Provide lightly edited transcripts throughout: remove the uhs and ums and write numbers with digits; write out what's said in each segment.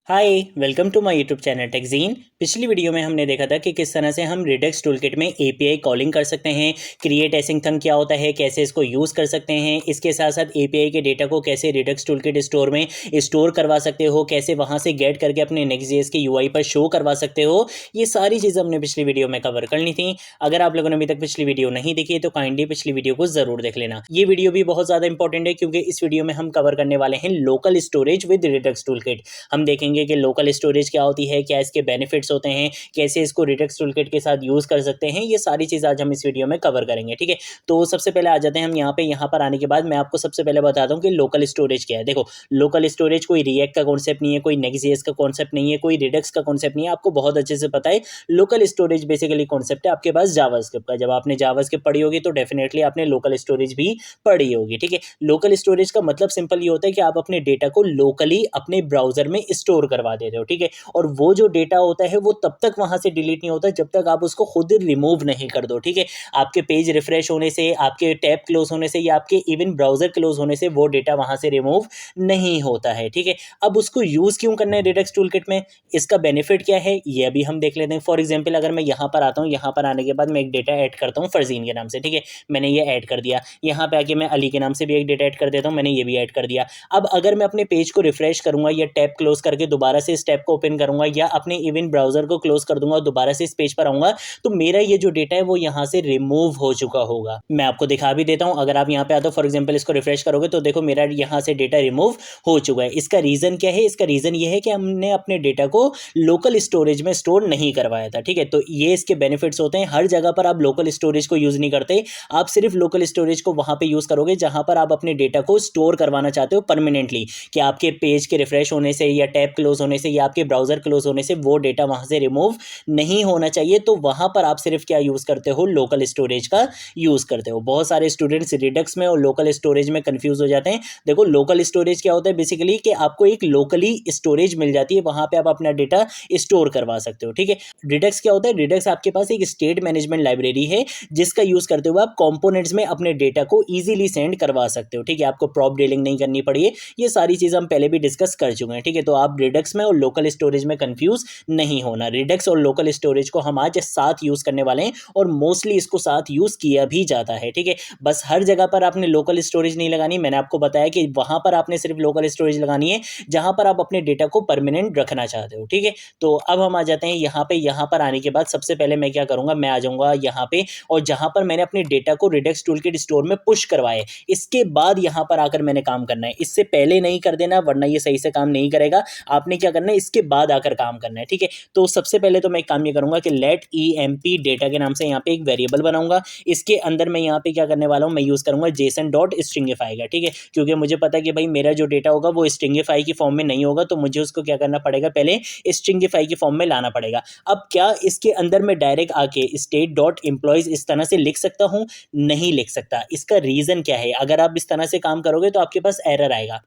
Hi welcome to my YouTube channel TechGene. पिछली video में हमने देखा था कि किस तरह से हम रिडक्स टूलकिट में एपीआई कॉलिंग कर सकते हैं, क्रिएट एसिंथन क्या होता है, कैसे इसको यूज़ कर सकते हैं, इसके साथ साथ एपीआई के डेटा को कैसे रिडक्स टूलकिट स्टोर में स्टोर करवा सकते हो, कैसे वहाँ से गेट करके अपने नेक्स्ट.जेएस के यूआई पर शो करवा सकते हो। ये सारी चीज़ें हमने पिछली वीडियो में कवर करनी थी। अगर आप लोगों ने अभी तक पिछली वीडियो नहीं देखी है तो काइंडली पिछली वीडियो को ज़रूर देख लेना। ये वीडियो भी बहुत ज़्यादा इंपॉर्टेंट है क्योंकि इस वीडियो में हम कवर करने वाले हैं local storage with Redux toolkit. हम देखेंगे कि लोकल स्टोरेज क्या होती है, क्या इसके बेनिफिट्स होते हैं, कैसे इसको रिडक्स टूलकिट के साथ यूज़ कर सकते हैं। ये सारी चीज़ आज हम इस वीडियो में कवर करेंगे। ठीक है, तो सबसे पहले आ जाते हैं हम यहाँ पर आने के बाद मैं आपको सबसे पहले बताता हूँ कि लोकल स्टोरेज क्या है। देखो, लोकल स्टोरेज कोई रिएक्ट का कॉन्सेप्ट नहीं है, कोई नेक्स्ट.जेएस का कॉन्सेप्ट नहीं है, कोई रिडक्स का कॉन्सेप्ट नहीं है। आपको बहुत अच्छे से पता है लोकल स्टोरेज बेसिकली कॉन्सेप्ट है आपके पास जावास्क्रिप्ट का। जब आपने जावास्क्रिप्ट पढ़ी होगी तो डेफिनेटली आपने लोकल स्टोरेज भी पढ़ी होगी। ठीक है, लोकल स्टोरेज का मतलब सिंपल ये होता है कि आप अपने डेटा को लोकली अपने ब्राउजर में स्टोर करवा देते हो। ठीक है, और वो जो डेटा होता है वो तब तक वहां से डिलीट नहीं होता जब तक आप उसको खुद रिमूव नहीं कर दो। ठीक है, आपके पेज रिफ्रेश होने से, आपके टैब क्लोज होने से या आपके इवन ब्राउजर क्लोज होने से वो डेटा वहां से रिमूव नहीं होता है। ठीक है, अब उसको यूज क्यों करना है रिडक्स टूलकिट में, इसका बेनिफिट क्या है ये अभी हम देख लेते हैं। फॉर एग्जाम्पल अगर मैं यहाँ पर आता हूँ, यहाँ पर आने के बाद मैं एक डेटा ऐड करता हूँ फरजीन के नाम से। ठीक है, मैंने ये ऐड कर दिया। यहाँ पे आके मैं अली के नाम से भी एक डेटा ऐड कर देता हूँ, मैंने ये भी ऐड कर दिया। अब अगर मैं अपने पेज को रिफ्रेश करूंगा या टैब क्लोज करके दोबारा से इस टैब को ओपन करूंगा या अपने इवन ब्राउजर को क्लोज कर दूंगा और दोबारा से इस पेज पर आऊंगा तो मेरा ये जो डेटा है वो यहाँ से रिमूव हो चुका होगा। मैं आपको दिखा भी देता हूँ। अगर आप यहाँ पे आते हो, फॉर एग्जांपल इसको रिफ्रेश करोगे तो देखो मेरा यहाँ से डेटा रिमूव हो चुका है। इसका रीजन क्या है? इसका रीजन ये है कि हमने अपने डेटा को लोकल स्टोरेज में स्टोर नहीं करवाया था। ठीक है, तो ये इसके बेनिफिट्स होते हैं। हर जगह पर आप लोकल स्टोरेज को यूज नहीं करते, आप सिर्फ लोकल स्टोरेज को वहां पे यूज करोगे जहां पर आप अपने डेटा को स्टोर करवाना चाहते हो परमानेंटली, कि आपके पेज के रिफ्रेश होने से या टैब क्लोज होने से या आपके ब्राउजर क्लोज होने से वो डेटा वहां से रिमूव नहीं होना चाहिए। तो वहां पर आप सिर्फ क्या यूज करते हो? लोकल स्टोरेज का यूज करते हो। बहुत सारे स्टूडेंट्स रिडक्स में और लोकल स्टोरेज में कंफ्यूज हो जाते हैं। देखो, लोकल स्टोरेज क्या होता है बेसिकली कि आपको एक लोकली स्टोरेज मिल जाती है, वहां पे आप अपना डेटा स्टोर करवा सकते हो। ठीक है, रिडक्स क्या होता है? रिडक्स आपके पास एक स्टेट मैनेजमेंट लाइब्रेरी है जिसका यूज करते हुए आप कंपोनेंट्स में अपने डेटा को इजीली सेंड करवा सकते हो। ठीक है, आपको प्रॉप डीलिंग नहीं करनी पड़ी है। ये सारी चीज हम पहले भी डिस्कस कर चुके हैं। ठीक है, तो आप रिडक्स में और लोकल स्टोरेज में कंफ्यूज नहीं होना। रिडक्स और लोकल स्टोरेज को हम आज साथ यूज करने वाले हैं और मोस्टली इसको साथ यूज किया भी जाता है। ठीक है, बस हर जगह पर आपने लोकल स्टोरेज नहीं लगानी। मैंने आपको बताया कि वहां पर आपने सिर्फ लोकल स्टोरेज लगानी है जहां पर आप अपने डेटा को परमानेंट रखना चाहते हो। ठीक है, तो अब हम आ जाते हैं यहाँ पे। यहाँ पर आने के बाद सबसे पहले मैं क्या करूंगा, मैं आ जाऊंगा यहाँ पे और जहां पर मैंने अपने डेटा को रिडक्स टूलकिट स्टोर में पुश करवाए, इसके बाद यहाँ पर आकर मैंने काम करना है। इससे पहले नहीं कर देना वरना ये सही से काम नहीं करेगा। आपने क्या करना है, इसके बाद आकर काम करना है। ठीक है, तो सबसे पहले तो मैं एक काम ये करूंगा कि लेट emp डेटा के नाम से यहाँ पे एक वेरिएबल बनाऊंगा। इसके अंदर मैं यहाँ पे क्या करने वाला हूँ, मैं यूज करूंगा जेसन डॉट स्ट्रिंगिफाई का। ठीक है, क्योंकि मुझे पता है कि भाई मेरा जो डेटा होगा वो स्ट्रिंगिफाई की फॉर्म में नहीं होगा, तो मुझे उसको क्या करना पड़ेगा, पहले स्ट्रिंगिफाई की फॉर्म में लाना पड़ेगा। अब क्या इसके अंदर मैं डायरेक्ट आके स्टेट डॉट एम्प्लॉयज इस तरह से लिख सकता हूँ? नहीं लिख सकता। इसका रीजन क्या है? अगर आप इस तरह से काम करोगे तो आपके पास एरर आएगा।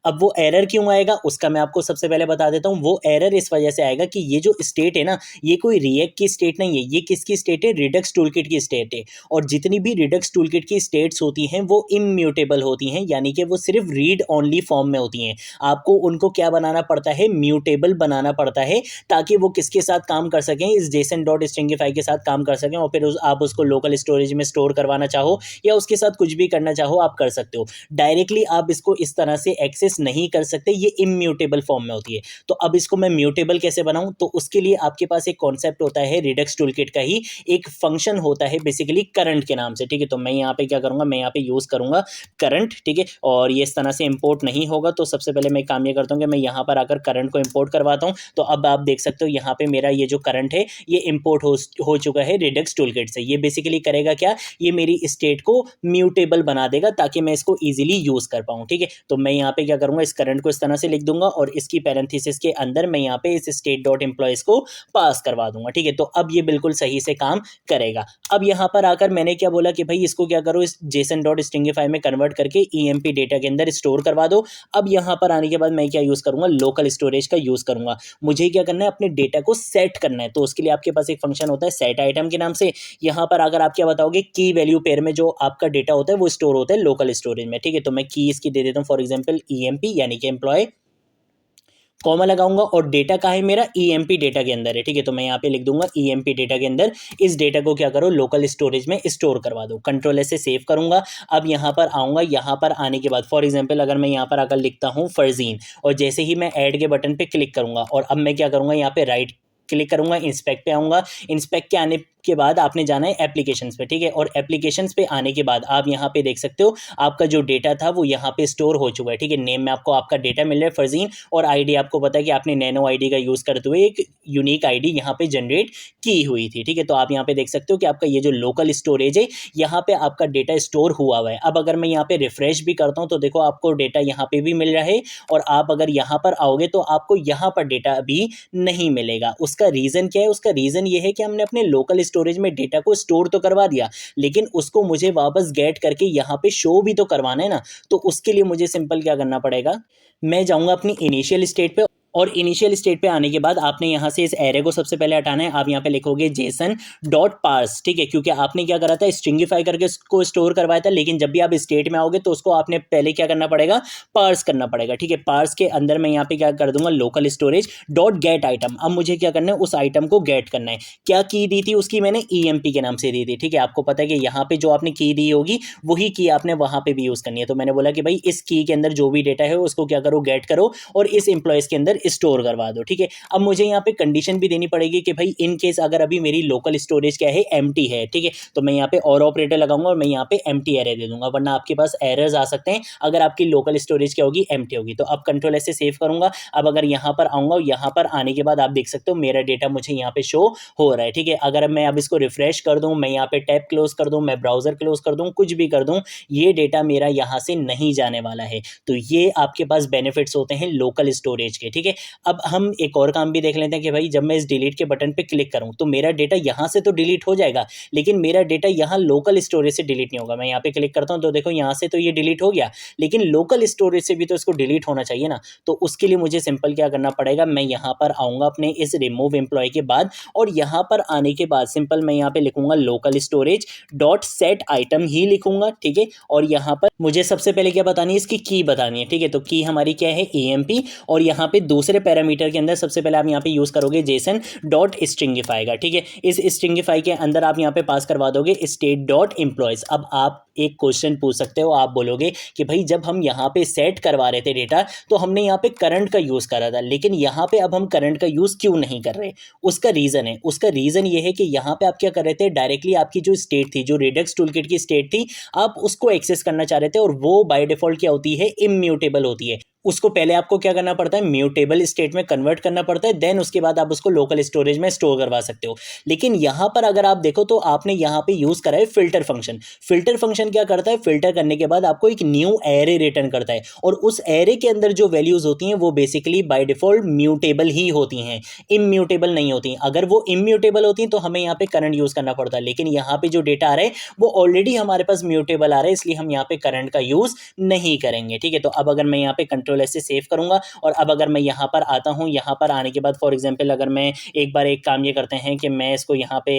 अब वो एरर क्यों आएगा उसका मैं आपको सबसे पहले बता देता हूँ। वो एरर इस वजह से आएगा कि ये जो स्टेट है ना, ये कोई रिएक्ट की स्टेट नहीं है। ये किसकी स्टेट है? रिडक्स टूलकिट की स्टेट है। और जितनी भी रिडक्स टूलकिट की स्टेट्स होती हैं वो इम्यूटेबल होती हैं, यानी कि वो सिर्फ रीड ओनली फॉर्म में होती हैं। आपको उनको क्या बनाना पड़ता है? म्यूटेबल बनाना पड़ता है, ताकि वो किसके साथ काम कर सकें? इस जेसन डॉट स्ट्रिंगिफाई के साथ काम कर सकें और फिर आप उसको लोकल स्टोरेज में स्टोर करवाना चाहो या उसके साथ कुछ भी करना चाहो आप कर सकते हो। डायरेक्टली आप इसको इस तरह से एक्सेस नहीं कर सकते, ये इम्यूटेबल फॉर्म में होती है। तो अब इसको मैं म्यूटेबल कैसे बनाऊं? तो उसके लिए आपके पास एक कॉन्सेप्ट होता है, रिडक्स टूलकिट का ही एक फंक्शन होता है बेसिकली करंट के नाम से। ठीक है, तो मैं यहाँ पे क्या करूंगा, मैं यहाँ पे यूज करूंगा करंट। ठीक है, और ये इस तरह से इंपोर्ट नहीं होगा, तो सबसे पहले मैं काम ये करता हूँ कि मैं यहाँ पर आकर करंट को इंपोर्ट करवाता हूँ। तो अब आप देख सकते हो यहाँ पे मेरा ये जो करंट है ये इंपोर्ट हो चुका है रिडक्स टूलकिट से। ये बेसिकली करेगा क्या, ये मेरी स्टेट को म्यूटेबल बना देगा ताकि मैं इसको इजीली यूज कर पाऊँ। ठीक है, तो मैं यहाँ पे क्या करूंगा, इस करंट को इस तरह से लिख दूंगा और इसकी पैरेंथेसिस के अंदर मैं यहाँ पे इस स्टेट डॉट एम्प्लॉयज को पास करवा दूंगा। ठीक है, तो अब ये बिल्कुल सही से काम करेगा। अब यहाँ पर आकर मैंने क्या बोला कि भाई इसको क्या करो, इस जेसन डॉट स्ट्रिंगिफाई में कन्वर्ट करके ईएमपी डेटा के अंदर स्टोर करवा दो। अब यहाँ पर आने के बाद मैं क्या यूज करूंगा, लोकल स्टोरेज का यूज करूंगा। मुझे क्या करना है, अपने डेटा को सेट करना है। तो उसके लिए आपके पास एक फंक्शन होता है सेट आइटम के नाम से। यहाँ पर अगर आप क्या बताओगे, की वैल्यू पेयर में जो आपका डेटा होता है वो स्टोर होता है लोकल स्टोरेज में। ठीक है, तो मैं की इसकी दे देता हूँ फॉर एग्जाम्पल ईएमपी यानी कि एम्प्लॉय कॉमा लगाऊंगा और डेटा कहाँ है मेरा, EMP डेटा के अंदर है, ठीक है। तो मैं यहाँ पे लिख दूंगा EMP डेटा के अंदर इस डेटा को क्या करो, लोकल स्टोरेज में स्टोर करवा दो। कंट्रोल S से सेव करूंगा। अब यहाँ पर आऊंगा, यहाँ पर आने के बाद फॉर एग्जाम्पल अगर मैं यहाँ पर आकर लिखता हूँ फरजीन, और जैसे ही मैं ऐड के बटन पे क्लिक करूंगा और अब मैं क्या करूंगा, यहाँ पे राइट क्लिक करूंगा, इंस्पेक्ट पे आऊंगा। इंस्पेक्ट के आने के बाद आपने जाना है एप्लीकेशंस पे, ठीक है। और एप्लीकेशंस पे आने के बाद आप यहाँ पे देख सकते हो आपका जो डेटा था वो यहाँ पे स्टोर हो चुका है, ठीक है। नेम में आपको आपका डेटा मिल रहा है फरजीन, और आईडी आपको पता है कि आपने नैनो आईडी का यूज़ करते हुए एक यूनिक आईडी यहाँ पे जनरेट की हुई थी, ठीक है। तो आप यहाँ पे देख सकते हो कि आपका ये जो लोकल स्टोरेज है यहाँ पे आपका डेटा स्टोर हुआ हुआ है। अब अगर मैं यहाँ पे रिफ्रेश भी करता हूँ तो देखो आपको डेटा यहाँ पे भी मिल रहा है, और आप अगर यहाँ पर आओगे तो आपको यहाँ पर डेटा अभी नहीं मिलेगा। उसका रीज़न क्या है, उसका रीज़न ये है कि हमने अपने लोकल स्टोरेज में डेटा को स्टोर तो करवा दिया, लेकिन उसको मुझे वापस गेट करके यहाँ पे शो भी तो करवाना है ना। तो उसके लिए मुझे सिंपल क्या करना पड़ेगा, मैं जाऊँगा अपनी इनिशियल स्टेट पे, और इनिशियल स्टेट पे आने के बाद आपने यहाँ से इस एरे को सबसे पहले हटाना है। आप यहाँ पे लिखोगे जेसन डॉट पार्स, ठीक है, क्योंकि आपने क्या करा था, स्ट्रिंगिफाई करके उसको स्टोर करवाया था, लेकिन जब भी आप स्टेट में आओगे तो उसको आपने पहले क्या करना पड़ेगा, पार्स करना पड़ेगा, ठीक है। पार्स के अंदर मैं यहाँ पे क्या कर दूंगा, local storage dot gate item. अब मुझे क्या करना है, उस आइटम को गेट करना है। क्या की दी थी उसकी, मैंने EMP के नाम से दी थी, ठीक है। आपको पता है कि यहाँ पे जो आपने की दी होगी वही की आपने वहाँ पे भी यूज़ करनी है। तो मैंने बोला कि भाई इस की के अंदर जो भी डेटा है उसको क्या करो, गेट करो और इस एम्प्लॉयज़ के अंदर स्टोर करवा दो, ठीक है। अब मुझे यहाँ पे कंडीशन भी देनी पड़ेगी कि भाई इन केस अगर अभी मेरी लोकल स्टोरेज क्या है, एम्प्टी है, ठीक है। तो मैं यहाँ पे और ऑपरेटर लगाऊंगा और मैं यहाँ पे एम्प्टी एरे दे दूंगा, वरना आपके पास एरर्स आ सकते हैं अगर आपकी लोकल स्टोरेज क्या होगी, एम्प्टी होगी। तो अब कंट्रोल S से सेव करूंगा। अब अगर यहाँ पर आऊंगा, यहाँ पर आने के बाद आप देख सकते हो मेरा डेटा मुझे यहाँ पे शो हो रहा है, ठीक है। अगर मैं अब इसको रिफ्रेश कर दूँ, मैं यहाँ पे टैब क्लोज कर दूँ, मैं ब्राउजर क्लोज कर दूँ, कुछ भी कर दूँ, ये डेटा मेरा यहाँ से नहीं जाने वाला है। तो ये आपके पास बेनिफिट्स होते हैं लोकल स्टोरेज के, ठीक है। अब हम एक और काम भी देख लेते हैं कि भाई जब मैं इस डिलीट के बटन पे क्लिक करूं तो मेरा डेटा यहाँ से तो डिलीट हो जाएगा, लेकिन मेरा डेटा यहाँ लोकल स्टोरेज से डिलीट नहीं होगा। मैं यहाँ पे क्लिक करता हूँ तो देखो यहाँ से तो ये डिलीट हो गया, लेकिन लोकल स्टोरेज से भी तो इसको डिलीट होना चाहिए ना। तो उसके लिए मुझे सिंपल क्या करना पड़ेगा, मैं यहाँ पर आऊँगा अपने इस रिमूव एम्प्लॉय के बाद, और यहाँ पर आने के बाद सिंपल मैं यहाँ पे लिखूंगा local storage dot set item ही लिखूंगा, ठीक है। और यहाँ पर मुझे सबसे पहले क्या बतानी है, इसकी की बतानी है, ठीक है। तो की हमारी क्या है, EMP, और यहाँ पे दूसरे पैरामीटर के अंदर सबसे पहले आप यहाँ पे यूज़ करोगे जेसन डॉट स्ट्रिंगिफाई का, ठीक है। इस स्ट्रिंगिफाई के अंदर आप यहाँ पे पास करवा दोगे स्टेट डॉट एम्प्लॉयज़। अब आप एक क्वेश्चन पूछ सकते हो, आप बोलोगे कि भाई जब हम यहाँ पे सेट करवा रहे थे डेटा तो हमने यहाँ पे करंट का यूज़ करा था, लेकिन यहाँ पे अब हम करंट का यूज़ क्यों नहीं कर रहे। उसका रीज़न है, उसका रीज़न ये है कि यहाँ पे आप क्या कर रहे थे, डायरेक्टली आपकी जो स्टेट थी, जो रिडक्स टूलकिट की स्टेट थी, आप उसको एक्सेस करना चाह रहे थे, और वो बाय डिफॉल्ट क्या होती है, इम्यूटेबल होती है। उसको पहले आपको क्या करना पड़ता है, म्यूटेबल स्टेट में कन्वर्ट करना पड़ता है, देन उसके बाद आप उसको लोकल स्टोरेज में स्टोर करवा सकते हो। लेकिन यहाँ पर अगर आप देखो तो आपने यहाँ पे यूज़ करा है फिल्टर फंक्शन। फिल्टर फंक्शन क्या करता है, फिल्टर करने के बाद आपको एक न्यू एरे रिटर्न करता है, और उस एरे के अंदर जो वैल्यूज़ होती हैं वो बेसिकली बाय डिफॉल्ट म्यूटेबल ही होती हैं, इम्यूटेबल नहीं होती। अगर वो इम्यूटेबल होती हैं तो हमें यहाँ पे करंट यूज़ करना पड़ता है, लेकिन यहाँ पे जो डेटा आ रहा है वो ऑलरेडी हमारे पास म्यूटेबल आ रहा है, इसलिए हम यहाँ पे करंट का यूज़ नहीं करेंगे, ठीक है। तो अब अगर मैं यहाँ पे कंट्रोल S से सेव करूंगा, और अब अगर मैं यहाँ पर आता हूँ, यहाँ पर आने के बाद फॉर एग्जांपल अगर मैं एक बार एक काम ये करते हैं कि मैं इसको यहाँ पे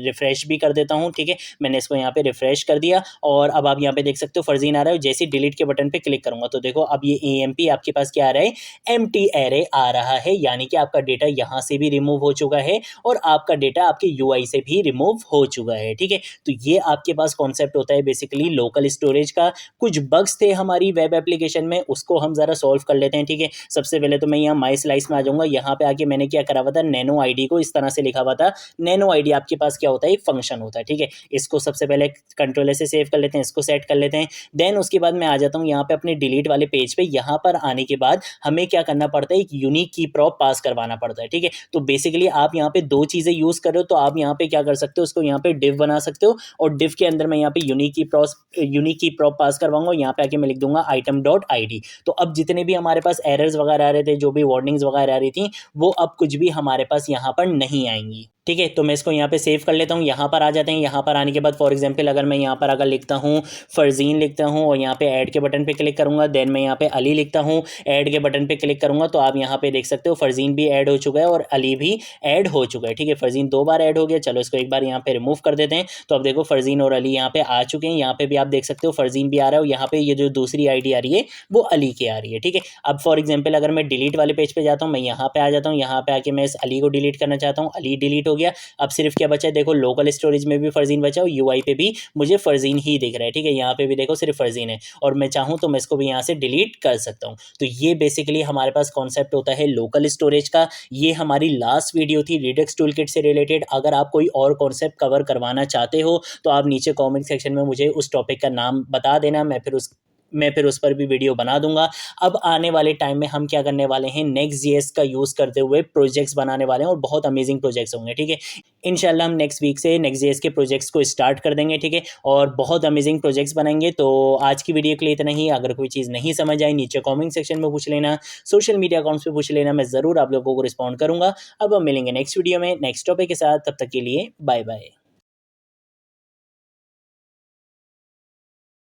रिफ्रेश भी कर देता हूँ, ठीक है। मैंने इसको यहाँ पे रिफ्रेश कर दिया, और अब आप यहाँ पे देख सकते हो फरजीन आ रहा है। जैसे डिलीट के बटन पे क्लिक करूंगा तो देखो अब ये EMP आपके पास क्या आ रहा है, एम्प्टी एरे आ रहा है, यानी कि आपका डेटा यहाँ से भी रिमूव हो चुका है और आपका डेटा आपके UI से भी रिमूव हो चुका है, ठीक है। तो ये आपके पास कॉन्सेप्ट होता है बेसिकली लोकल स्टोरेज का। कुछ बग्स थे हमारी वेब एप्लीकेशन में, उसको हम जरा सॉल्व कर लेते हैं, ठीक है। सबसे पहले तो मैं यहाँ माई स्लाइस में आ जाऊंगा। यहाँ पे आके मैंने क्या करा हुआ था, नैनो आईडी को इस तरह से लिखा हुआ था। नैनो आईडी आपके पास क्या होता है, एक फंक्शन होता है, ठीक है। इसको सबसे पहले कंट्रोल S से सेव कर लेते हैं, इसको सेट कर लेते हैं। देन उसके बाद मैं आ जाता हूँ यहाँ पे अपने डिलीट वाले पेज पे। यहाँ पर आने के बाद हमें क्या करना पड़ता है, एक यूनिक की प्रॉप पास करवाना पड़ता है, ठीक है। तो बेसिकली आप यहाँ पे दो चीज़ें यूज़ कर रहे हो, तो आप यहाँ पे क्या कर सकते हो, उसको यहाँ पे डिव बना सकते हो, और डिव के अंदर मैं यहाँ पे यूनिक की प्रॉप पास करवाऊंगा। यहाँ पे आके मैं लिख दूंगा आइटम डॉट ID। तो अब जितने भी हमारे पास एरर्स वगैरह आ रहे थे, जो भी वार्निंग्स वगैरह आ रही थी, वो अब कुछ भी हमारे पास यहाँ पर नहीं आएंगी। ठीक है। तो मैं इसको यहाँ पे सेव कर लेता हूँ। यहाँ पर आ जाते हैं। यहाँ पर आने के बाद फॉर एग्जांपल अगर मैं यहाँ पर अगर लिखता हूँ फरजीन लिखता हूँ और यहाँ पे ऐड के बटन पे क्लिक करूँगा, देन मैं यहाँ पे अली लिखता हूँ, ऐड के बटन पे क्लिक करूँगा, तो आप यहाँ पे देख सकते हो फरजीन भी ऐड हो चुका है और अली भी ऐड हो चुका है। ठीक है, फरजीन 2 बार ऐड हो गया। चलो इसको एक बार यहाँ पे रिमूव कर देते हैं। तो अब देखो फरजीन और अली यहाँ पे आ चुके हैं। यहाँ पे भी आप देख सकते हो फरजीन भी आ रहा है और यहाँ पे ये जो दूसरी आईडी आ रही है वो अली की आ रही है। ठीक है, अब फॉर एग्जाम्पल अगर मैं डिलीट वाले पेज पे जाता हूँ, मैं यहाँ पे आ जाता हूँ, यहाँ पे आके मैं इस अली को डिलीट करना चाहता हूँ, अली डिलीट हो गया। अब सिर्फ क्या बचा है, देखो लोकल स्टोरेज में भी फरजीन बचा और यूआई पे भी मुझे फरजीन ही दिख रहा है। ठीक है, यहाँ पे भी देखो सिर्फ फरजीन है और मैं चाहूँ तो मैं इसको भी यहाँ से डिलीट कर सकता हूँ। तो ये बेसिकली हमारे पास कॉन्सेप्ट होता है लोकल स्टोरेज का। ये हमारी लास्ट वीडियो थी रिडक्स टूलकिट से रिलेटेड। अगर आप कोई और कॉन्सेप्ट कवर करवाना चाहते हो तो आप नीचे कॉमेंट सेक्शन में मुझे उस टॉपिक का नाम बता देना, मैं फिर उस पर भी वीडियो बना दूंगा। अब आने वाले टाइम में हम क्या करने वाले हैं, Next.js का यूज़ करते हुए प्रोजेक्ट्स बनाने वाले हैं और बहुत अमेजिंग प्रोजेक्ट्स होंगे। ठीक है, इंशाल्लाह हम नेक्स्ट वीक से Next.js के प्रोजेक्ट्स को स्टार्ट कर देंगे। ठीक है, और बहुत अमेजिंग प्रोजेक्ट्स बनाएंगे। तो आज की वीडियो के लिए इतना ही। अगर कोई चीज़ नहीं समझ आई नीचे कॉमेंट सेक्शन में पूछ लेना, सोशल मीडिया अकाउंट्स पर पूछ लेना, मैं ज़रूर आप लोगों को रिस्पॉन्ड करूँगा। अब हम मिलेंगे नेक्स्ट वीडियो में नेक्स्ट टॉपिक के साथ। तब तक के लिए बाय बाय।